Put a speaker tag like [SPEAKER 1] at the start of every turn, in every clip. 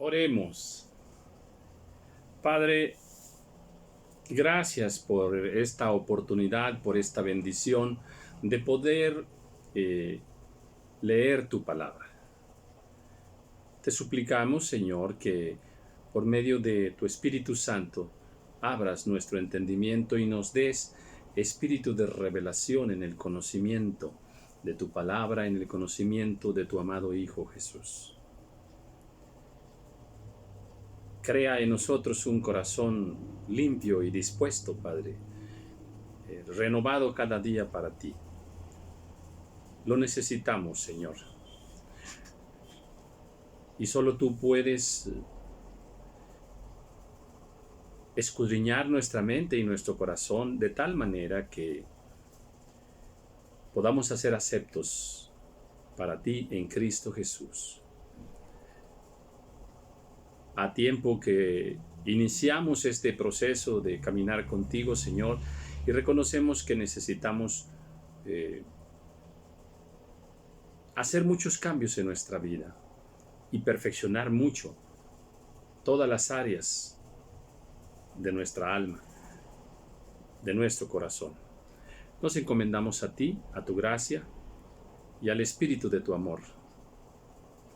[SPEAKER 1] Oremos. Padre, gracias por esta oportunidad, por esta bendición de poder leer tu palabra. Te suplicamos, Señor, que por medio de tu Espíritu Santo abras nuestro entendimiento y nos des espíritu de revelación en el conocimiento de tu palabra, en el conocimiento de tu amado Hijo Jesús. Crea en nosotros un corazón limpio y dispuesto, Padre, renovado cada día para ti. Lo necesitamos, Señor. Y solo tú puedes escudriñar nuestra mente y nuestro corazón de tal manera que podamos ser aceptos para ti en Cristo Jesús. A tiempo que iniciamos este proceso de caminar contigo, Señor, y reconocemos que necesitamos hacer muchos cambios en nuestra vida y perfeccionar mucho todas las áreas de nuestra alma, de nuestro corazón. Nos encomendamos a ti, a tu gracia y al Espíritu de tu amor,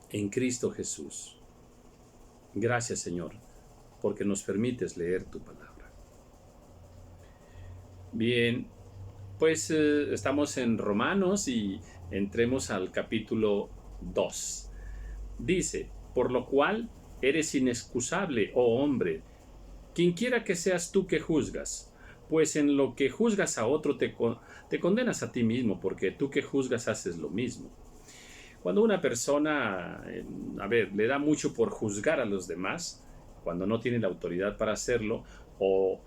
[SPEAKER 1] en Cristo Jesús. Gracias, Señor, porque nos permites leer tu palabra. Bien, pues estamos en Romanos y entremos al capítulo 2. Dice, por lo cual eres inexcusable, oh hombre, quienquiera que seas tú que juzgas, pues en lo que juzgas a otro te condenas a ti mismo, porque tú que juzgas haces lo mismo. Cuando una persona, le da mucho por juzgar a los demás, cuando no tiene la autoridad para hacerlo, o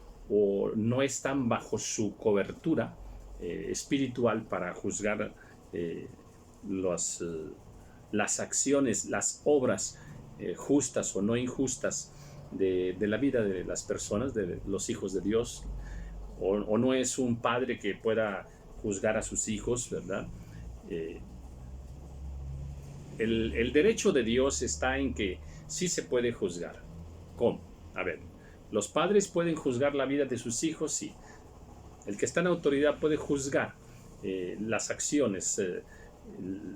[SPEAKER 1] no están bajo su cobertura espiritual para juzgar las acciones, las obras justas o no injustas de la vida de las personas, de los hijos de Dios, o no es un padre que pueda juzgar a sus hijos, ¿verdad? El derecho de Dios está en que sí se puede juzgar. ¿Cómo? A ver, los padres pueden juzgar la vida de sus hijos, sí. El que está en autoridad puede juzgar las acciones,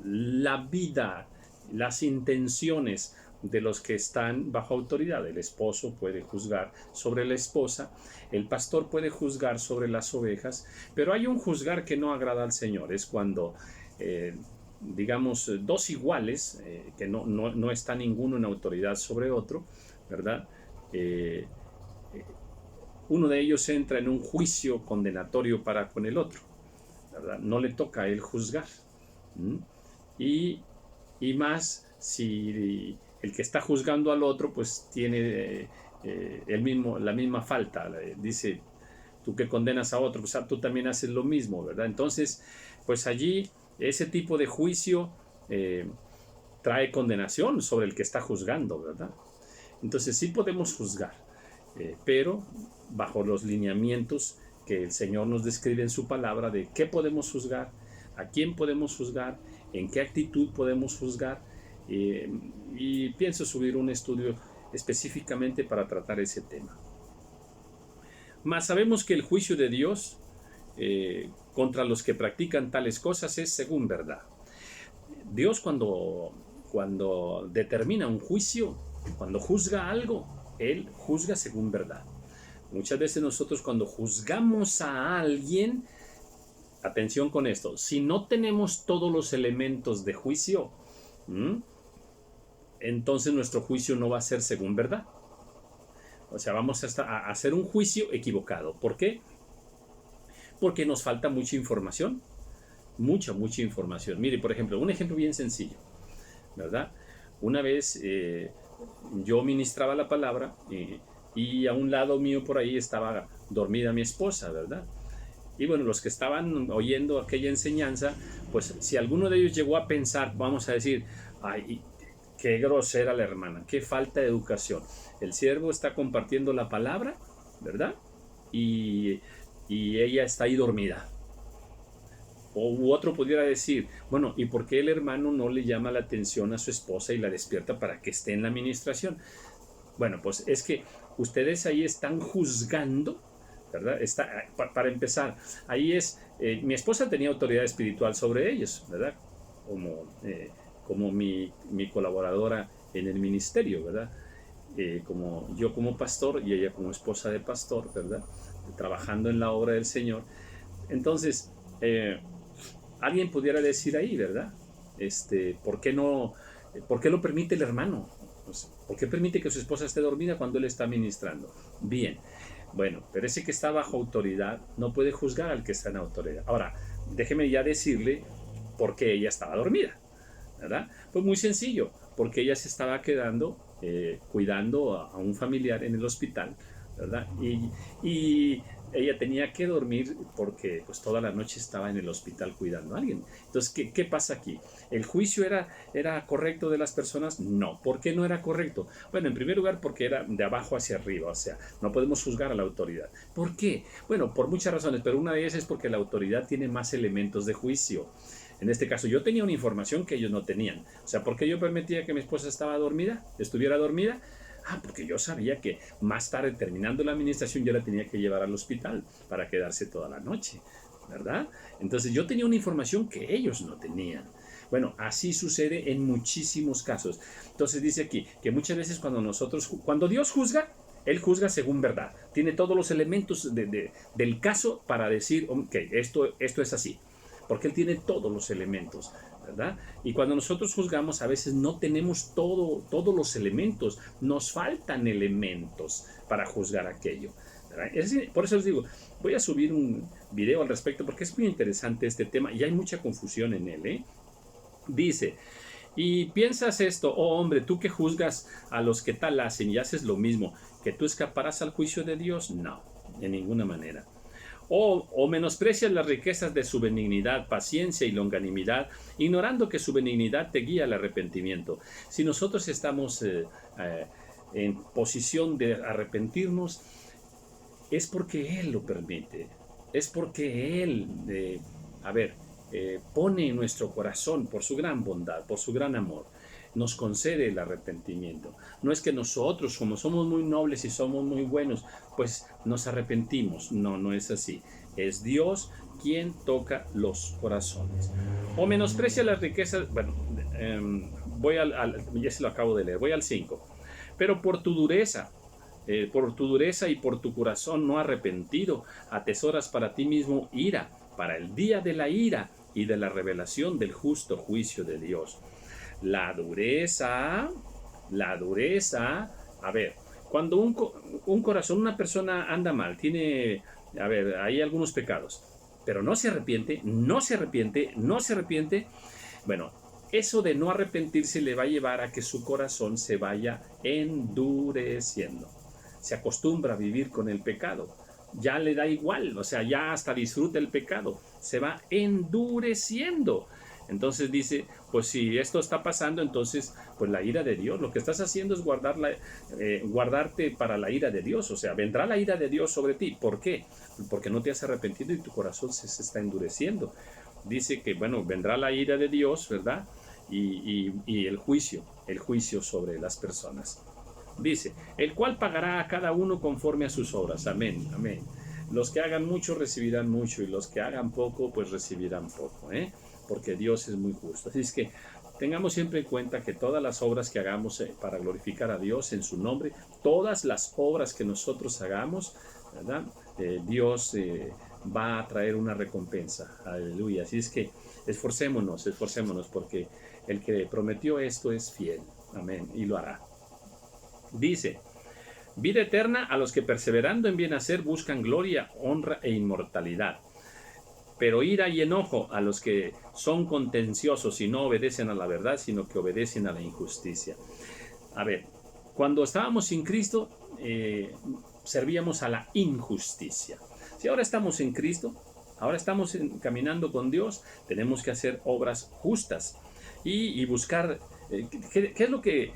[SPEAKER 1] la vida, las intenciones de los que están bajo autoridad. El esposo puede juzgar sobre la esposa, el pastor puede juzgar sobre las ovejas, pero hay un juzgar que no agrada al Señor. Es cuando digamos, dos iguales, que no está ninguno en autoridad sobre otro, ¿verdad? Uno de ellos entra en un juicio condenatorio para con el otro, ¿verdad? No le toca a él juzgar. Y más si el que está juzgando al otro, pues tiene la misma falta. Dice, tú que condenas a otro, pues tú también haces lo mismo, ¿verdad? Entonces, pues allí ese tipo de juicio trae condenación sobre el que está juzgando, ¿verdad? Entonces sí podemos juzgar, pero bajo los lineamientos que el Señor nos describe en su palabra de qué podemos juzgar, a quién podemos juzgar, en qué actitud podemos juzgar, y pienso subir un estudio específicamente para tratar ese tema. Mas sabemos que el juicio de Dios contra los que practican tales cosas es según verdad. Dios cuando determina un juicio, cuando juzga algo, Él juzga según verdad. Muchas veces nosotros cuando juzgamos a alguien, atención con esto, si no tenemos todos los elementos de juicio, entonces nuestro juicio no va a ser según verdad. O sea, vamos a hacer un juicio equivocado. ¿Por qué? Porque nos falta mucha información, mucha información. Mire, por ejemplo, un ejemplo bien sencillo, ¿verdad? Una vez yo ministraba la palabra y a un lado mío por ahí estaba dormida mi esposa, ¿verdad? Y bueno, los que estaban oyendo aquella enseñanza, pues si alguno de ellos llegó a pensar, vamos a decir, ay, qué grosera la hermana, qué falta de educación. El siervo está compartiendo la palabra, ¿verdad? Y ella está ahí dormida. U otro pudiera decir, bueno, ¿y por qué el hermano no le llama la atención a su esposa y la despierta para que esté en la administración? Bueno, pues es que ustedes ahí están juzgando, ¿verdad? Para empezar, ahí mi esposa tenía autoridad espiritual sobre ellos, ¿verdad? Como mi colaboradora en el ministerio, ¿verdad? Como yo como pastor y ella como esposa de pastor, ¿verdad? Trabajando en la obra del Señor. Entonces, alguien pudiera decir ahí, ¿verdad? ¿Por qué lo permite el hermano? Pues, ¿por qué permite que su esposa esté dormida cuando él está ministrando? Bien, bueno, pero ese que está bajo autoridad no puede juzgar al que está en autoridad. Ahora, déjeme ya decirle por qué ella estaba dormida, ¿verdad? Pues muy sencillo, porque ella se estaba quedando cuidando a un familiar en el hospital, ¿verdad? Y ella tenía que dormir porque pues toda la noche estaba en el hospital cuidando a alguien. Entonces, ¿qué pasa aquí? ¿El juicio era correcto de las personas? No. ¿Por qué no era correcto? Bueno, en primer lugar porque era de abajo hacia arriba, o sea, no podemos juzgar a la autoridad. ¿Por qué? Bueno, por muchas razones, pero una de ellas es porque la autoridad tiene más elementos de juicio. En este caso, yo tenía una información que ellos no tenían. O sea, ¿por qué yo permitía que mi esposa estuviera dormida? Porque yo sabía que más tarde, terminando la administración, yo la tenía que llevar al hospital para quedarse toda la noche, ¿verdad? Entonces yo tenía una información que ellos no tenían. Bueno, así sucede en muchísimos casos. Entonces dice aquí que muchas veces cuando Dios juzga, Él juzga según verdad. Tiene todos los elementos del caso para decir, ok, esto es así. Porque Él tiene todos los elementos, ¿verdad? Y cuando nosotros juzgamos, a veces no tenemos todos los elementos, nos faltan elementos para juzgar aquello, ¿verdad? Por eso les digo, voy a subir un video al respecto porque es muy interesante este tema y hay mucha confusión en él, ¿eh? Dice, y piensas esto, oh hombre, tú que juzgas a los que tal hacen y haces lo mismo, ¿que tú escaparás al juicio de Dios? No, de ninguna manera. O menosprecias las riquezas de su benignidad, paciencia y longanimidad, ignorando que su benignidad te guía al arrepentimiento. Si nosotros estamos en posición de arrepentirnos, es porque Él lo permite, es porque Él, pone en nuestro corazón, por su gran bondad, por su gran amor, nos concede el arrepentimiento. No es que nosotros, como somos muy nobles y somos muy buenos, pues nos arrepentimos. No, no es así. Es Dios quien toca los corazones. O menosprecia las riquezas. Bueno, ya se lo acabo de leer. Voy al 5. Pero por tu dureza y por tu corazón no arrepentido, atesoras para ti mismo ira, para el día de la ira y de la revelación del justo juicio de Dios. La dureza, cuando un corazón, una persona anda mal, hay algunos pecados, pero no se arrepiente, bueno, eso de no arrepentirse le va a llevar a que su corazón se vaya endureciendo. Se acostumbra a vivir con el pecado, ya le da igual, o sea, ya hasta disfruta el pecado, se va endureciendo. Entonces dice, pues si esto está pasando, entonces pues la ira de Dios, lo que estás haciendo es guardarte para la ira de Dios, o sea, vendrá la ira de Dios sobre ti. ¿Por qué? Porque no te has arrepentido y tu corazón se está endureciendo. Dice que, bueno, vendrá la ira de Dios, ¿verdad? Y el juicio sobre las personas. Dice, el cual pagará a cada uno conforme a sus obras. Amén, amén. Los que hagan mucho recibirán mucho y los que hagan poco, pues recibirán poco, ¿eh? Porque Dios es muy justo. Así es que tengamos siempre en cuenta que todas las obras que hagamos para glorificar a Dios en su nombre, todas las obras que nosotros hagamos, ¿verdad? Dios va a traer una recompensa. Aleluya. Así es que esforcémonos, porque el que prometió esto es fiel. Amén. Y lo hará. Dice, vida eterna a los que perseverando en bien hacer buscan gloria, honra e inmortalidad. Pero ira y enojo a los que son contenciosos y no obedecen a la verdad, sino que obedecen a la injusticia. Cuando estábamos sin Cristo, servíamos a la injusticia. Si ahora estamos en Cristo, ahora estamos caminando con Dios, tenemos que hacer obras justas y buscar, ¿qué es lo que...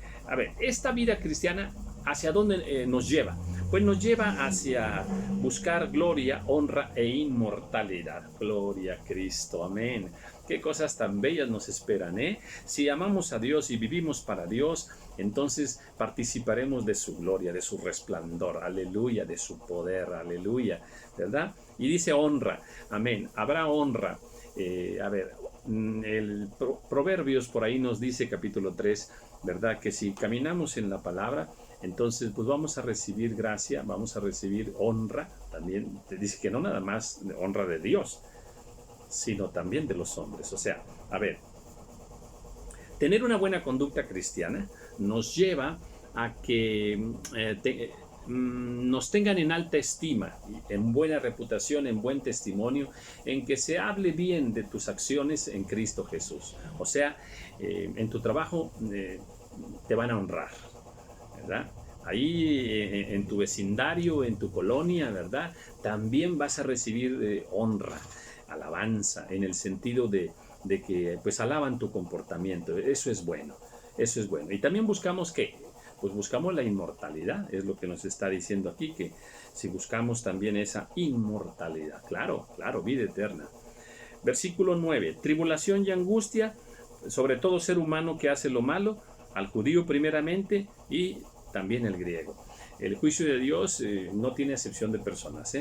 [SPEAKER 1] esta vida cristiana, ¿hacia dónde nos lleva? pues nos lleva hacia buscar gloria, honra e inmortalidad. Gloria a Cristo, amén. Qué cosas tan bellas nos esperan, ¿eh? Si amamos a Dios y vivimos para Dios, entonces participaremos de su gloria, de su resplandor, aleluya, de su poder, aleluya, ¿verdad? Y dice honra, amén, habrá honra. El Proverbios por ahí nos dice, capítulo 3, ¿verdad? Que si caminamos en la palabra, entonces pues vamos a recibir gracia, vamos a recibir honra, también te dice que no nada más honra de Dios, sino también de los hombres. O sea, tener una buena conducta cristiana nos lleva a que nos tengan en alta estima, en buena reputación, en buen testimonio, en que se hable bien de tus acciones en Cristo Jesús. O sea, en tu trabajo te van a honrar, ¿verdad? Ahí en tu vecindario, en tu colonia, ¿verdad? También vas a recibir honra, alabanza, en el sentido de que pues alaban tu comportamiento. Eso es bueno, eso es bueno. Y también buscamos ¿qué? Pues buscamos la inmortalidad, es lo que nos está diciendo aquí, que si buscamos también esa inmortalidad, claro, vida eterna. Versículo 9, tribulación y angustia sobre todo ser humano que hace lo malo, al judío primeramente y también el griego. El juicio de Dios no tiene excepción de personas,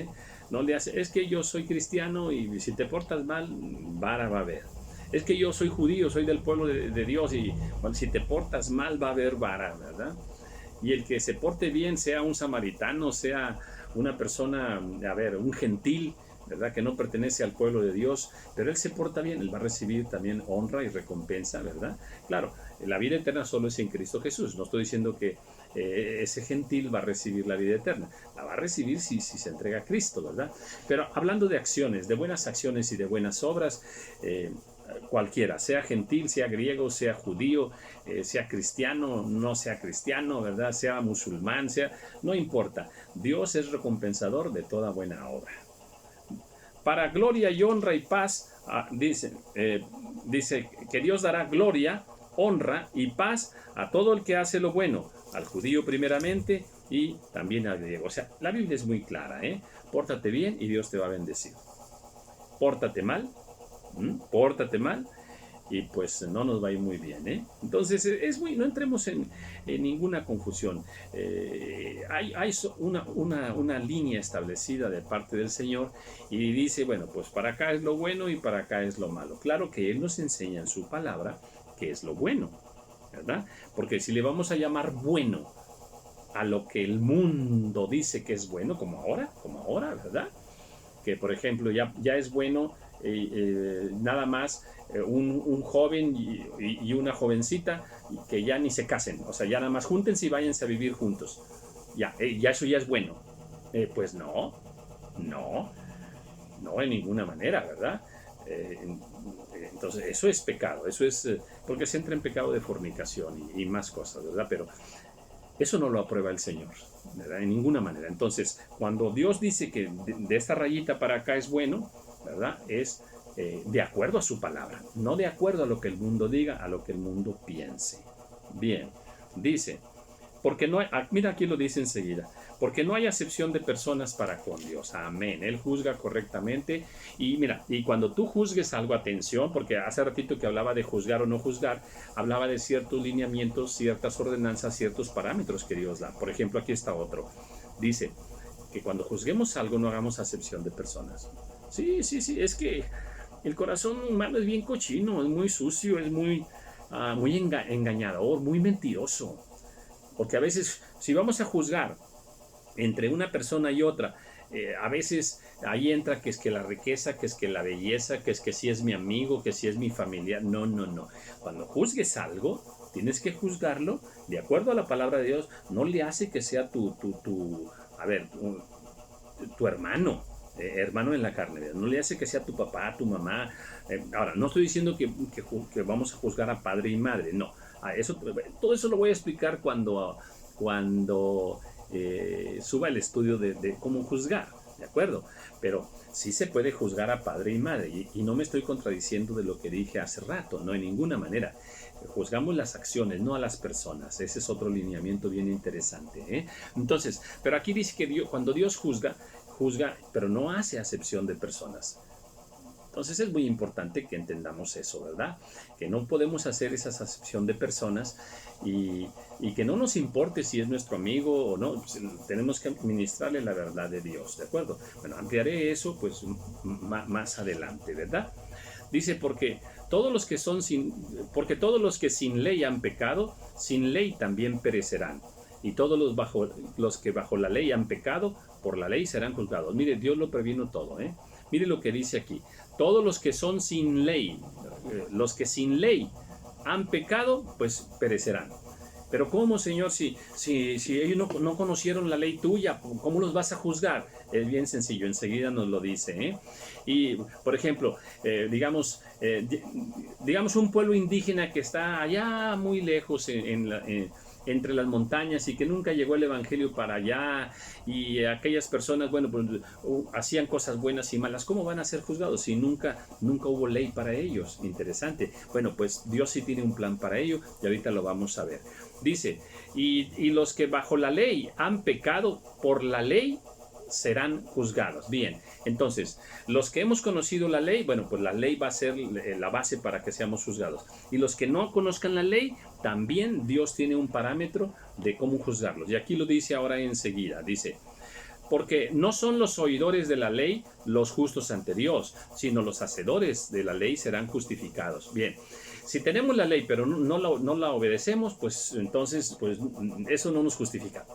[SPEAKER 1] no le hace, es que yo soy cristiano y si te portas mal, vara va a haber. Es que yo soy judío, soy del pueblo de Dios y bueno, si te portas mal va a haber vara, ¿verdad? Y el que se porte bien, sea un samaritano, sea una persona, un gentil, ¿verdad? Que no pertenece al pueblo de Dios, pero él se porta bien, él va a recibir también honra y recompensa, ¿verdad? Claro, la vida eterna solo es en Cristo Jesús. No estoy diciendo que ese gentil va a recibir la vida eterna. La va a recibir si se entrega a Cristo, ¿verdad? Pero hablando de acciones, de buenas acciones y de buenas obras, cualquiera, sea gentil, sea griego, sea judío, sea cristiano, no sea cristiano, ¿verdad? Sea musulmán, no importa. Dios es recompensador de toda buena obra. Para gloria y honra y paz, dice que Dios dará gloria, honra y paz a todo el que hace lo bueno, al judío primeramente y también al griego. O sea, la Biblia es muy clara, Pórtate bien y Dios te va a bendecir. Pórtate mal y pues no nos va a ir muy bien, Entonces no entremos en ninguna confusión. Hay una línea establecida de parte del Señor y dice, bueno, pues para acá es lo bueno y para acá es lo malo. Claro que Él nos enseña en su palabra qué es lo bueno, ¿verdad? Porque si le vamos a llamar bueno a lo que el mundo dice que es bueno, como ahora, ¿verdad? Que por ejemplo ya es bueno nada más un joven y una jovencita que ya ni se casen, o sea, ya nada más júntense y váyanse a vivir juntos. Ya eso ya es bueno. Pues no, en ninguna manera, ¿verdad? Entonces eso es pecado, eso es porque se entra en pecado de fornicación y más cosas, ¿verdad? Pero eso no lo aprueba el Señor, ¿verdad? En ninguna manera. Entonces, cuando Dios dice que de esta rayita para acá es bueno, ¿verdad? Es de acuerdo a su palabra, no de acuerdo a lo que el mundo diga, a lo que el mundo piense. Bien, dice, porque no hay, mira aquí lo dice enseguida, porque no hay acepción de personas para con Dios. Amén. Él juzga correctamente. Y mira, y cuando tú juzgues algo, atención, porque hace ratito que hablaba de juzgar o no juzgar, hablaba de ciertos lineamientos, ciertas ordenanzas, ciertos parámetros que Dios da. Por ejemplo, aquí está otro. Dice que cuando juzguemos algo no hagamos acepción de personas. Sí, es que el corazón humano es bien cochino, es muy sucio, es muy engañador, muy mentiroso. Porque a veces, si vamos a juzgar entre una persona y otra, a veces ahí entra que es que la riqueza, que es que la belleza, que es que si es mi amigo, que si es mi familiar. No. Cuando juzgues algo, tienes que juzgarlo de acuerdo a la palabra de Dios. No le hace que sea tu hermano, hermano en la carne. No le hace que sea tu papá, tu mamá. Ahora, no estoy diciendo que vamos a juzgar a padre y madre, no. Todo eso lo voy a explicar cuando suba el estudio de cómo juzgar. ¿de acuerdo? Pero sí se puede juzgar a padre y madre, y no me estoy contradiciendo de lo que dije hace rato, no, en ninguna manera. Juzgamos las acciones, no a las personas. Ese es otro lineamiento bien interesante, ¿eh? Entonces, pero aquí dice que Dios, cuando Dios juzga, pero no hace acepción de personas. Entonces es muy importante que entendamos eso, ¿verdad? Que no podemos hacer esa acepción de personas y que no nos importe si es nuestro amigo o no. Tenemos que administrarle la verdad de Dios, ¿de acuerdo? Bueno, ampliaré eso pues más adelante, ¿verdad? Dice, porque todos los que sin ley han pecado, sin ley también perecerán. Y todos los que bajo la ley han pecado, por la ley serán juzgados. Mire, Dios lo previno todo, ¿eh? Mire lo que dice aquí. Todos los que son sin ley, los que sin ley han pecado, pues perecerán. Pero ¿cómo, Señor? Si ellos no conocieron la ley tuya, ¿cómo los vas a juzgar? Es bien sencillo, enseguida nos lo dice, ¿eh? Y, por ejemplo, digamos un pueblo indígena que está allá muy lejos entre las montañas y que nunca llegó el evangelio para allá, y aquellas personas, bueno, pues hacían cosas buenas y malas. ¿Cómo van a ser juzgados si nunca hubo ley para ellos? Interesante. Bueno, pues Dios sí tiene un plan para ello y ahorita lo vamos a ver. Dice, y los que bajo la ley han pecado, por la ley serán juzgados. Bien, entonces, los que hemos conocido la ley, bueno, pues la ley va a ser la base para que seamos juzgados. Y los que no conozcan la ley, también Dios tiene un parámetro de cómo juzgarlos. Y aquí lo dice ahora enseguida, dice, porque no son los oidores de la ley los justos ante Dios, sino los hacedores de la ley serán justificados. Bien, si tenemos la ley pero no la obedecemos, pues entonces pues eso no nos justifica,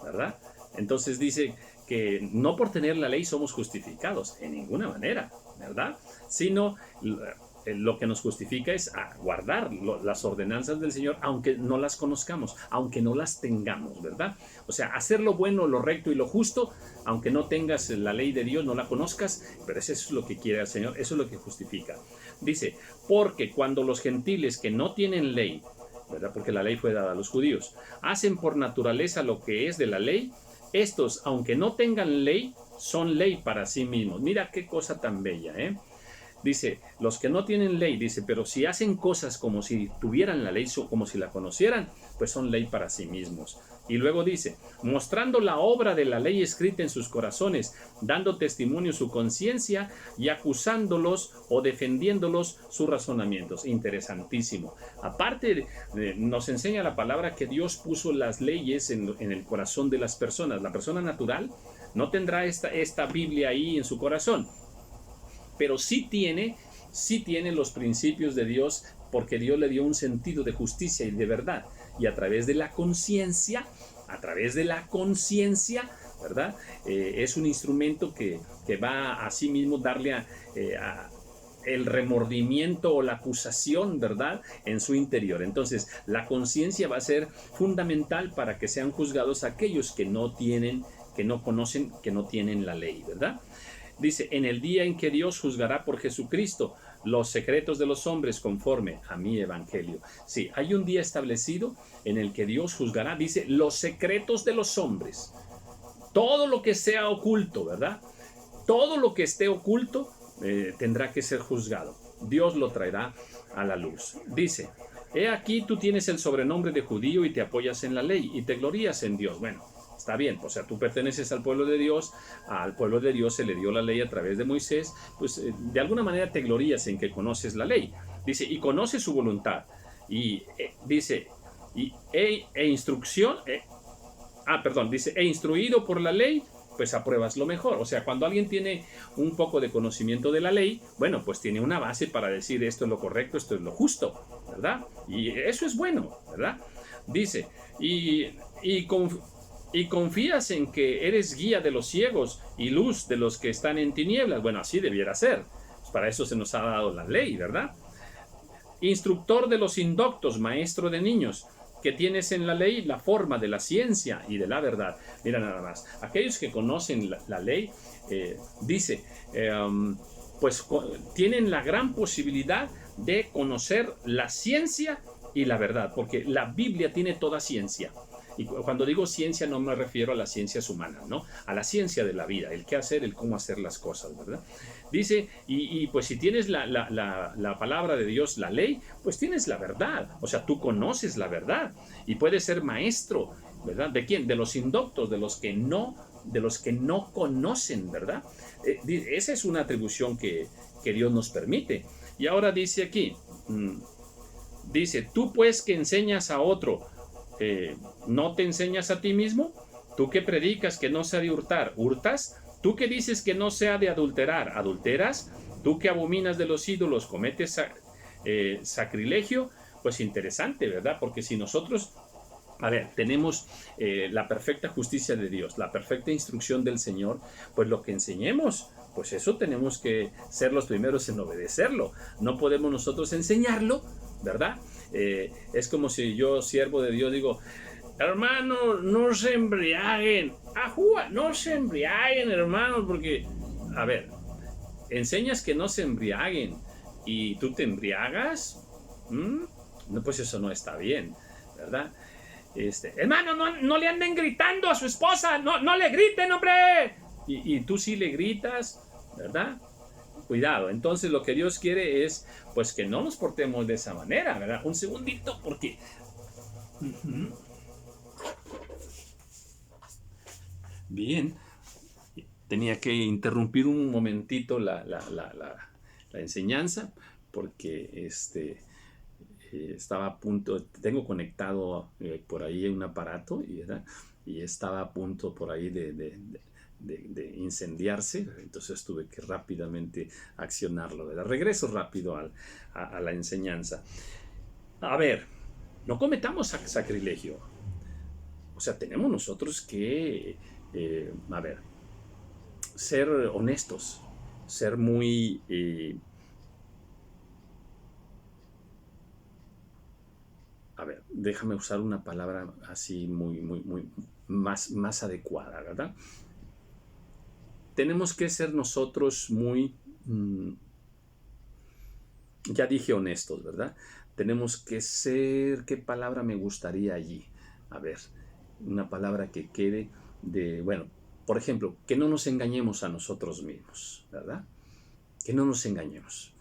[SPEAKER 1] ¿verdad? Entonces dice que no por tener la ley somos justificados, en ninguna manera, ¿verdad? Sino lo que nos justifica es a guardar las ordenanzas del Señor, aunque no las conozcamos, aunque no las tengamos, ¿verdad? O sea, hacer lo bueno, lo recto y lo justo, aunque no tengas la ley de Dios, no la conozcas, pero eso es lo que quiere el Señor, eso es lo que justifica. Dice, porque cuando los gentiles que no tienen ley, ¿verdad? Porque la ley fue dada a los judíos, hacen por naturaleza lo que es de la ley, estos, aunque no tengan ley, son ley para sí mismos. Mira qué cosa tan bella, ¿eh? Dice, los que no tienen ley, dice, pero si hacen cosas como si tuvieran la ley, como si la conocieran, pues son ley para sí mismos. Y luego dice, mostrando la obra de la ley escrita en sus corazones, dando testimonio su conciencia y acusándolos o defendiéndolos sus razonamientos. Interesantísimo. Aparte, nos enseña la palabra que Dios puso las leyes en el corazón de las personas. La persona natural no tendrá esta Biblia ahí en su corazón, pero sí tiene los principios de Dios, porque Dios le dio un sentido de justicia y de verdad. Y a través de la conciencia, ¿verdad? Es un instrumento que va a sí mismo darle el remordimiento o la acusación, ¿verdad?, en su interior. Entonces, la conciencia va a ser fundamental para que sean juzgados aquellos que no conocen, que no tienen la ley, ¿verdad? Dice, en el día en que Dios juzgará por Jesucristo los secretos de los hombres conforme a mi evangelio. Sí, hay un día establecido en el que Dios juzgará, dice, los secretos de los hombres. Todo lo que sea oculto, ¿verdad? Todo lo que esté oculto tendrá que ser juzgado. Dios lo traerá a la luz. Dice, he aquí tú tienes el sobrenombre de judío y te apoyas en la ley y te glorías en Dios. Bueno, está bien, o sea, tú perteneces al pueblo de Dios se le dio la ley a través de Moisés, pues de alguna manera te glorías en que conoces la ley. Dice, y conoces su voluntad. Y dice, dice, e instruido por la ley, pues apruebas lo mejor. O sea, cuando alguien tiene un poco de conocimiento de la ley, bueno, pues tiene una base para decir esto es lo correcto, esto es lo justo, ¿verdad? Y eso es bueno, ¿verdad? Dice, y confías en que eres guía de los ciegos y luz de los que están en tinieblas. Bueno, así debiera ser. Pues para eso se nos ha dado la ley, ¿verdad? Instructor de los indoctos, maestro de niños, que tienes en la ley la forma de la ciencia y de la verdad. Mira nada más, aquellos que conocen la ley, dice, pues tienen la gran posibilidad de conocer la ciencia y la verdad, porque la Biblia tiene toda ciencia. Y cuando digo ciencia no me refiero a las ciencias humanas, ¿no? A la ciencia de la vida, el qué hacer, el cómo hacer las cosas, ¿verdad? Dice, pues si tienes la palabra de Dios, la ley, pues tienes la verdad. O sea, tú conoces la verdad y puedes ser maestro, ¿verdad? ¿De quién? De los indoctos, de los que no conocen, ¿verdad? Esa es una atribución que Dios nos permite. Y ahora dice aquí, dice, tú pues que enseñas a otro, ¿no te enseñas a ti mismo? Tú que predicas que no se ha de hurtar, ¿hurtas? Tú que dices que no se ha de adulterar, ¿adulteras? Tú que abominas de los ídolos, ¿cometes sacrilegio? Pues interesante, ¿verdad? Porque si nosotros, a ver, tenemos la perfecta justicia de Dios, la perfecta instrucción del Señor, pues lo que enseñemos, pues eso tenemos que ser los primeros en obedecerlo. No podemos nosotros enseñarlo, ¿verdad? Es como si yo, siervo de Dios, digo, hermano, no se embriaguen, ajúa, no se embriaguen, hermanos, porque, a ver, enseñas que no se embriaguen y tú te embriagas, no, pues eso no está bien, ¿verdad? Hermano, no le anden gritando a su esposa, no le griten, hombre. Y tú sí le gritas, ¿verdad? Cuidado. Entonces lo que Dios quiere es, pues, que no nos portemos de esa manera, ¿verdad? Un segundito, porque bien, tenía que interrumpir un momentito la enseñanza, porque estaba a punto, tengo conectado por ahí un aparato y estaba a punto por ahí de incendiarse, entonces tuve que rápidamente accionarlo, ¿verdad? Regreso rápido a la enseñanza. A ver, no cometamos sacrilegio. O sea, tenemos nosotros que, a ver, ser honestos, ser muy... a ver, déjame usar una palabra así muy más adecuada, ¿verdad? Tenemos que ser nosotros muy, ya dije honestos, ¿verdad? Tenemos que ser, ¿qué palabra me gustaría allí? A ver, una palabra que quede bueno, por ejemplo, que no nos engañemos a nosotros mismos, ¿verdad? Que no nos engañemos,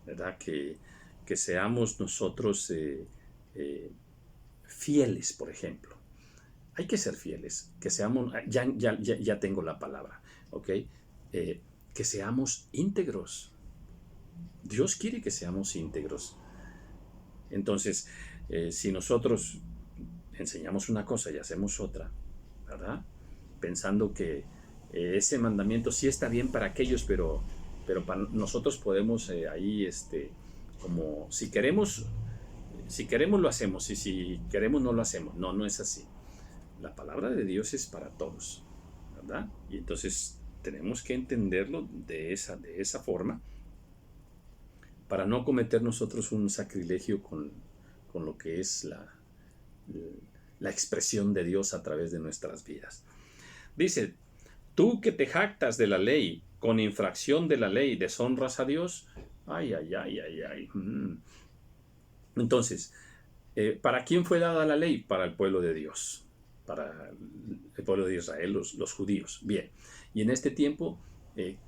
[SPEAKER 1] ¿verdad? Que seamos nosotros fieles, por ejemplo. Hay que ser fieles, que seamos, ya tengo la palabra, ¿ok? Que seamos íntegros. Dios quiere que seamos íntegros. Entonces, si nosotros enseñamos una cosa y hacemos otra, ¿verdad? Pensando que ese mandamiento sí está bien para aquellos, pero para nosotros podemos ahí, como si queremos lo hacemos y si queremos no lo hacemos. No, no es así. La palabra de Dios es para todos, ¿verdad? Y entonces tenemos que entenderlo de esa forma para no cometer nosotros un sacrilegio con lo que es la expresión de Dios a través de nuestras vidas. Dice, tú que te jactas de la ley, con infracción de la ley, deshonras a Dios. Ay. Entonces, ¿para quién fue dada la ley? Para el pueblo de Dios, para el pueblo de Israel, los judíos. Bien, y en este tiempo,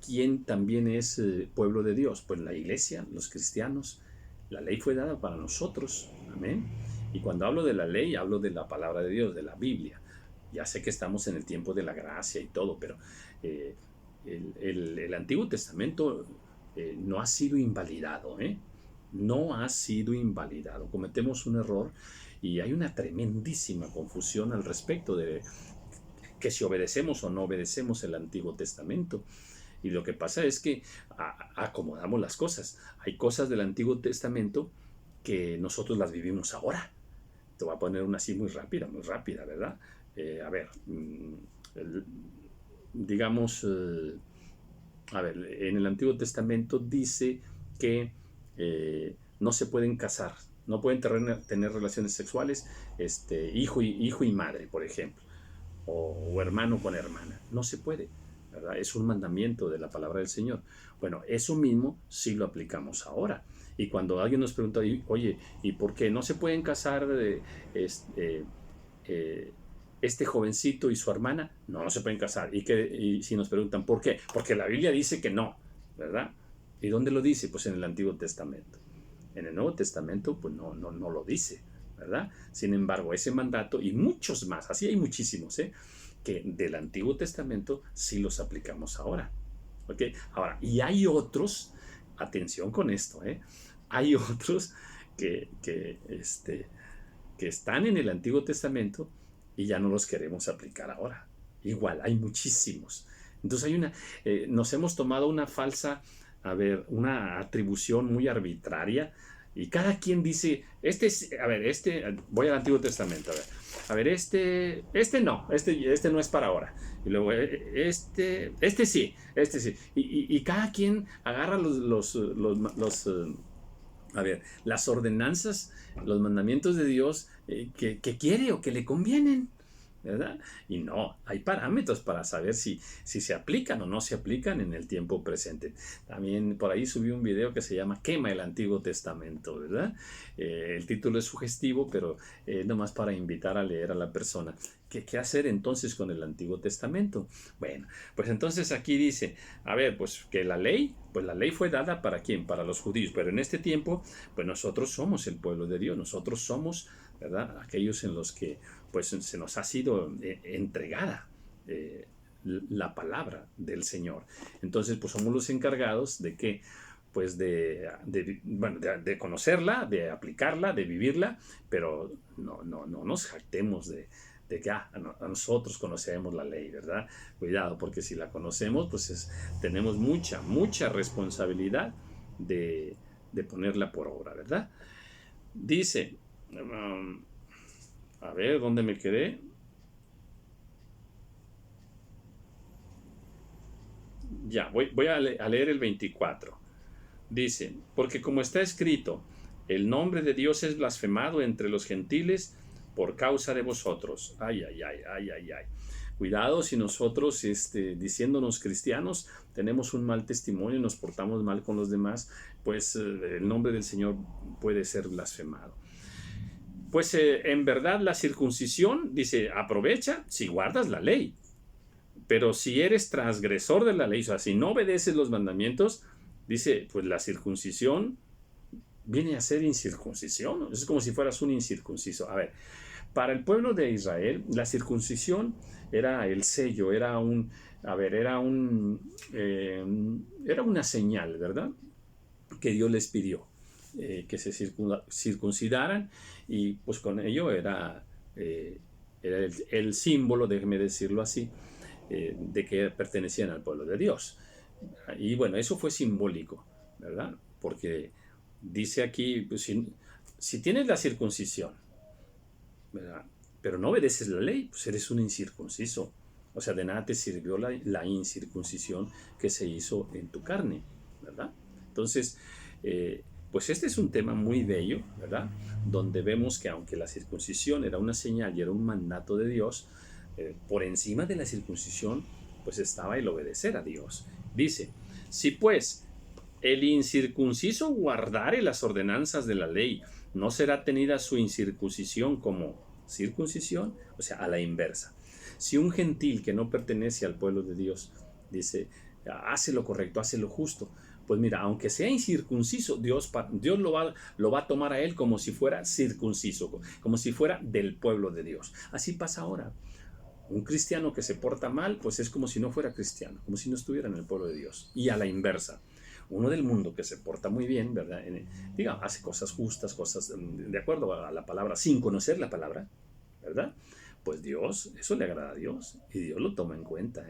[SPEAKER 1] ¿quién también es pueblo de Dios? Pues la iglesia, los cristianos. La ley fue dada para nosotros. Amén. Y cuando hablo de la ley, hablo de la palabra de Dios, de la Biblia. Ya sé que estamos en el tiempo de la gracia y todo, pero el Antiguo Testamento no ha sido invalidado, no ha sido invalidado. Cometemos un error y hay una tremendísima confusión al respecto de que si obedecemos o no obedecemos el Antiguo Testamento. Y lo que pasa es que acomodamos las cosas. Hay cosas del Antiguo Testamento que nosotros las vivimos ahora. Te voy a poner una así muy rápida, ¿verdad? A ver, digamos, a ver, en el Antiguo Testamento dice que no se pueden casar, no pueden tener relaciones sexuales, hijo y madre, por ejemplo, o hermano con hermana. No se puede, ¿verdad? Es un mandamiento de la palabra del Señor. Bueno, eso mismo sí lo aplicamos ahora. Y cuando alguien nos pregunta, oye, ¿y por qué no se pueden casar este jovencito y su hermana no se pueden casar. Y si nos preguntan, ¿por qué? Porque la Biblia dice que no, ¿verdad? ¿Y dónde lo dice? Pues en el Antiguo Testamento. En el Nuevo Testamento, pues no lo dice, ¿verdad? Sin embargo, ese mandato y muchos más, así hay muchísimos, que del Antiguo Testamento sí los aplicamos ahora. ¿Ok? Ahora, y hay otros, atención con esto, hay otros que están en el Antiguo Testamento y ya no los queremos aplicar ahora. Igual, hay muchísimos. Entonces nos hemos tomado una falsa, una atribución muy arbitraria y cada quien dice, voy al Antiguo Testamento, este no es para ahora. Y luego, este sí. Y cada quien agarra las ordenanzas, los mandamientos de Dios que quiere o que le convienen, ¿verdad? Y no, hay parámetros para saber si se aplican o no se aplican en el tiempo presente. También por ahí subí un video que se llama Quema el Antiguo Testamento, ¿verdad? El título es sugestivo, pero nomás para invitar a leer a la persona. ¿Qué hacer entonces con el Antiguo Testamento? Bueno, pues entonces aquí dice, pues que la ley fue dada ¿para quién? Para los judíos, pero en este tiempo, pues nosotros somos el pueblo de Dios, nosotros somos, ¿verdad? Aquellos en los que pues se nos ha sido entregada la palabra del Señor. Entonces, pues somos los encargados de que pues de conocerla, de aplicarla, de vivirla, pero no nos jactemos de que nosotros conocemos la ley, ¿verdad? Cuidado, porque si la conocemos, pues tenemos mucha responsabilidad de ponerla por obra, ¿verdad? Dice, ¿dónde me quedé? Ya, voy a leer el 24. Dice, porque como está escrito, el nombre de Dios es blasfemado entre los gentiles por causa de vosotros. Ay. Cuidado si nosotros, diciéndonos cristianos, tenemos un mal testimonio y nos portamos mal con los demás, pues el nombre del Señor puede ser blasfemado. Pues en verdad la circuncisión, dice, aprovecha si guardas la ley. Pero si eres transgresor de la ley, o sea, si no obedeces los mandamientos, dice, pues la circuncisión viene a ser incircuncisión. Es como si fueras un incircunciso. Para el pueblo de Israel, la circuncisión era el sello, era una señal, ¿verdad? Que Dios les pidió, que se circuncidaran, y pues con ello era el símbolo, déjeme decirlo así, de que pertenecían al pueblo de Dios. Y bueno, eso fue simbólico, ¿verdad? Porque dice aquí, pues, si tienes la circuncisión, ¿verdad?, pero no obedeces la ley, pues eres un incircunciso. O sea, de nada te sirvió la incircuncisión que se hizo en tu carne, ¿verdad? Entonces, pues este es un tema muy bello, ¿verdad? Donde vemos que aunque la circuncisión era una señal y era un mandato de Dios, por encima de la circuncisión, pues estaba el obedecer a Dios. Dice, si pues el incircunciso guardare las ordenanzas de la ley, no será tenida su incircuncisión como circuncisión, o sea, a la inversa. Si un gentil que no pertenece al pueblo de Dios dice, hace lo correcto, hace lo justo, pues mira, aunque sea incircunciso, Dios lo va a tomar a él como si fuera circunciso, como si fuera del pueblo de Dios. Así pasa ahora. Un cristiano que se porta mal, pues es como si no fuera cristiano, como si no estuviera en el pueblo de Dios. Y a la inversa, uno del mundo que se porta muy bien, ¿verdad? Hace cosas justas, cosas de acuerdo a la palabra, sin conocer la palabra, ¿verdad? Pues Dios, eso le agrada a Dios y Dios lo toma en cuenta,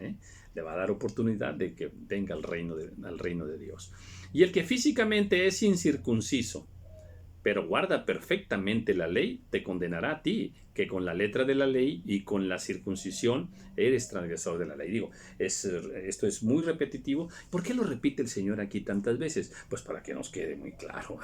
[SPEAKER 1] le va a dar oportunidad de que venga al reino de Dios. Y el que físicamente es incircunciso, pero guarda perfectamente la ley, te condenará a ti, que con la letra de la ley y con la circuncisión eres transgresor de la ley. Esto es muy repetitivo. ¿Por qué lo repite el Señor aquí tantas veces? Pues para que nos quede muy claro,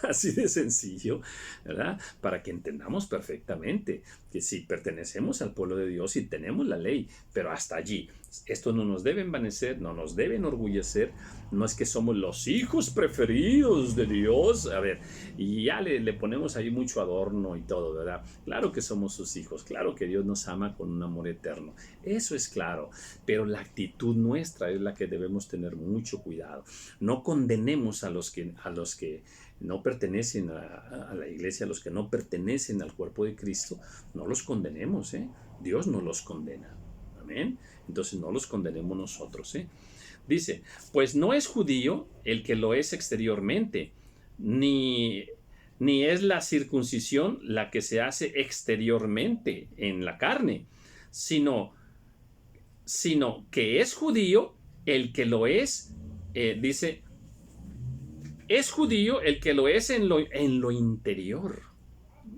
[SPEAKER 1] así de sencillo, ¿verdad? Para que entendamos perfectamente que si pertenecemos al pueblo de Dios y tenemos la ley, pero hasta allí, Esto no nos debe envanecer, no nos debe enorgullecer. No es que somos los hijos preferidos de Dios. A ver, y ya le ponemos ahí mucho adorno y todo, ¿verdad? Claro que somos sus hijos, claro que Dios nos ama con un amor eterno. Eso es claro, pero la actitud nuestra es la que debemos tener mucho cuidado. No condenemos a los que no pertenecen a la iglesia, a los que no pertenecen al cuerpo de Cristo, no los condenemos, ¿eh? Dios no los condena. Amén. Entonces no los condenemos nosotros, ¿eh? Dice, pues no es judío el que lo es exteriormente, ni es la circuncisión la que se hace exteriormente en la carne, sino que es judío el que lo es, dice, es judío el que lo es en lo interior.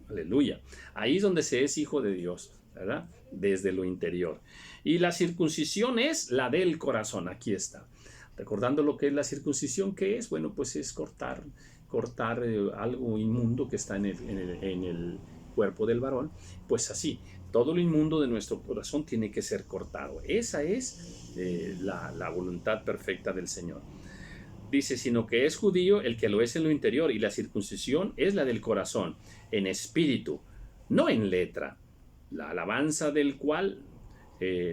[SPEAKER 1] Aleluya. Ahí es donde se es hijo de Dios, ¿verdad? Desde lo interior. Y la circuncisión es la del corazón. Aquí está. Recordando lo que es la circuncisión, ¿qué es? Bueno, pues es cortar algo inmundo que está en el cuerpo del varón. Pues así, todo lo inmundo de nuestro corazón tiene que ser cortado. Esa es la voluntad perfecta del Señor. Dice, sino que es judío el que lo es en lo interior, y la circuncisión es la del corazón, en espíritu, no en letra, la alabanza del cual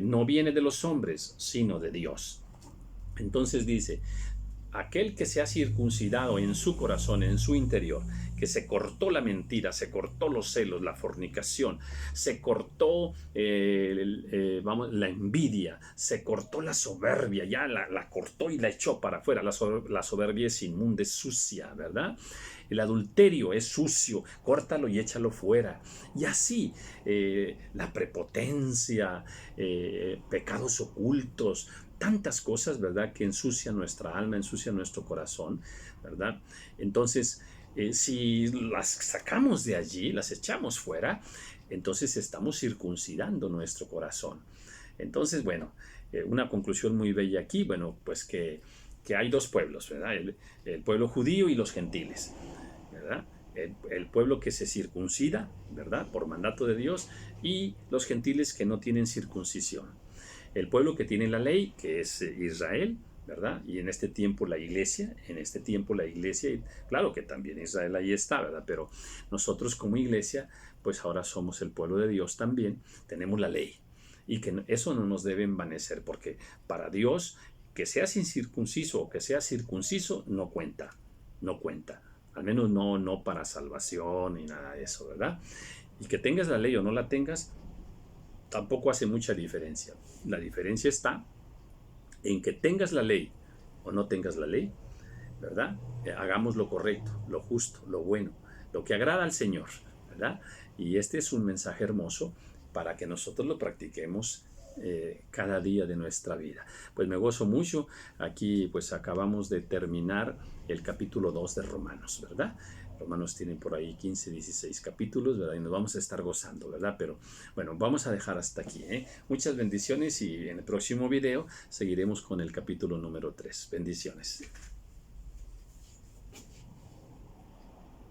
[SPEAKER 1] no viene de los hombres, sino de Dios. Entonces dice, aquel que se ha circuncidado en su corazón, en su interior, que se cortó la mentira, se cortó los celos, la fornicación, se cortó la envidia, se cortó la soberbia, ya la cortó y la echó para afuera. La soberbia es inmunda, es sucia, ¿verdad? El adulterio es sucio, córtalo y échalo fuera. Y así, la prepotencia, pecados ocultos, tantas cosas, ¿verdad?, que ensucian nuestra alma, ensucian nuestro corazón, ¿verdad? Entonces, si las sacamos de allí, las echamos fuera, entonces estamos circuncidando nuestro corazón. Entonces, bueno, una conclusión muy bella aquí, bueno, pues que hay dos pueblos, ¿verdad? El pueblo judío y los gentiles, ¿verdad? El pueblo que se circuncida, ¿verdad?, por mandato de Dios, y los gentiles que no tienen circuncisión. El pueblo que tiene la ley, que es Israel, ¿verdad? Y en este tiempo la iglesia, y claro que también Israel ahí está, ¿verdad? Pero nosotros como iglesia, pues ahora somos el pueblo de Dios también, tenemos la ley. Y que eso no nos debe envanecer, porque para Dios, que seas incircunciso o que seas circunciso, no cuenta. Al menos no para salvación ni nada de eso, ¿verdad? Y que tengas la ley o no la tengas, tampoco hace mucha diferencia. La diferencia está en que tengas la ley o no tengas la ley, ¿verdad? Hagamos lo correcto, lo justo, lo bueno, lo que agrada al Señor, ¿verdad? Y este es un mensaje hermoso para que nosotros lo practiquemos cada día de nuestra vida. Pues me gozo mucho. Aquí pues acabamos de terminar el capítulo 2 de Romanos, ¿verdad? Romanos tiene por ahí 15, 16 capítulos, ¿verdad? Y nos vamos a estar gozando, ¿verdad? Pero bueno, vamos a dejar hasta aquí, ¿eh? Muchas bendiciones, y en el próximo video seguiremos con el capítulo número 3. Bendiciones.